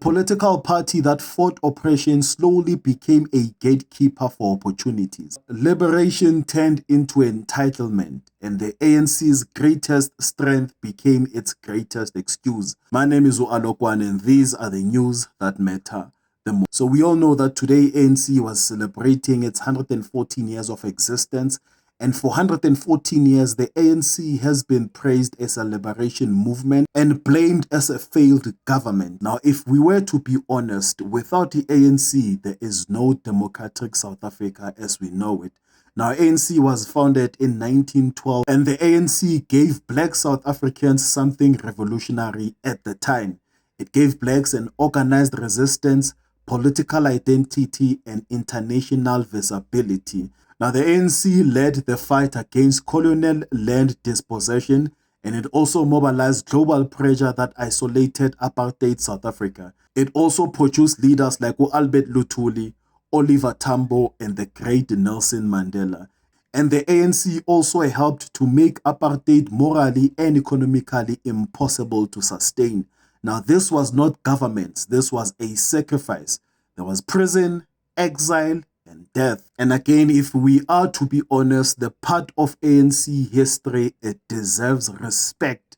Political party that fought oppression slowly became a gatekeeper for opportunities. Liberation turned into entitlement, and the ANC's greatest strength became its greatest excuse. My name is Ualokwan, and these are the news that matter the most. So we all know that today ANC was celebrating its 114 years of existence. And for 114 years, the ANC has been praised as a liberation movement and blamed as a failed government. Now, if we were to be honest, without the ANC, there is no democratic South Africa as we know it. Now, ANC was founded in 1912, and the ANC gave black South Africans something revolutionary at the time. It gave blacks an organized resistance, political identity, and international visibility. Now, the ANC led the fight against colonial land dispossession, and it also mobilized global pressure that isolated apartheid South Africa. It also produced leaders like Albert Luthuli, Oliver Tambo, and the great Nelson Mandela. And the ANC also helped to make apartheid morally and economically impossible to sustain. Now, this was not government, this was a sacrifice. There was prison, exile, and death. And again, if we are to be honest, the part of ANC history, it deserves respect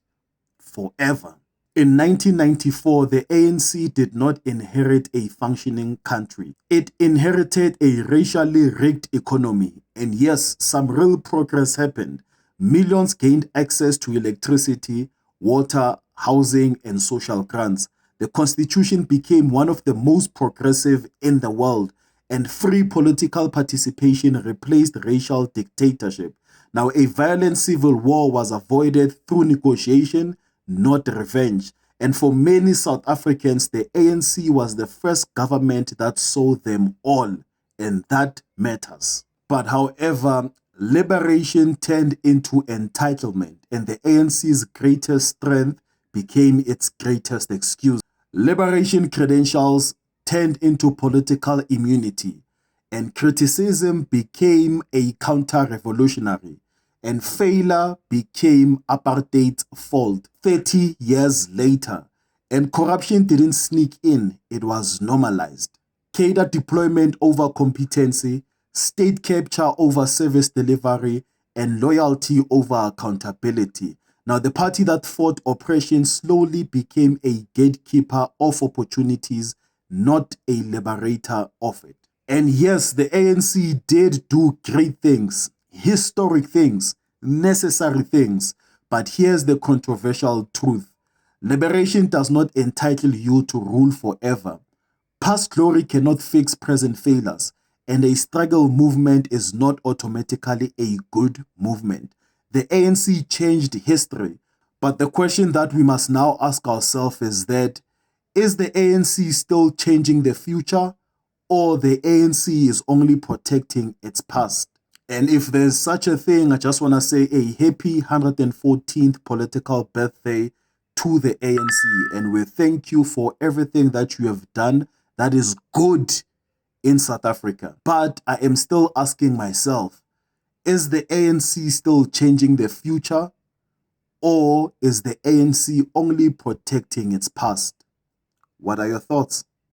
forever. In 1994, the ANC did not inherit a functioning country. It inherited a racially rigged economy. And yes, some real progress happened. Millions gained access to electricity, water, housing, and social grants. The constitution became one of the most progressive in the world, and free political participation replaced racial dictatorship. Now, a violent civil war was avoided through negotiation, not revenge. And for many South Africans, the ANC was the first government that saw them all, and that matters. But however, liberation turned into entitlement, and the ANC's greatest strength became its greatest excuse. Liberation credentials turned into political immunity, and criticism became a counter-revolutionary, and failure became apartheid's fault 30 years later. And corruption didn't sneak in, it was normalized. Cadre deployment over competency, state capture over service delivery, and loyalty over accountability. Now, the party that fought oppression slowly became a gatekeeper of opportunities, not a liberator of it. And yes, the ANC did do great things, historic things, necessary things. But here's the controversial truth. Liberation does not entitle you to rule forever. Past glory cannot fix present failures, and a struggle movement is not automatically a good movement. The ANC changed history, but the question that we must now ask ourselves is that, is the ANC still changing the future, or the ANC is only protecting its past? And if there's such a thing, I just want to say a happy 114th political birthday to the ANC. And we thank you for everything that you have done that is good in South Africa. But I am still asking myself, is the ANC still changing the future, or is the ANC only protecting its past? What are your thoughts?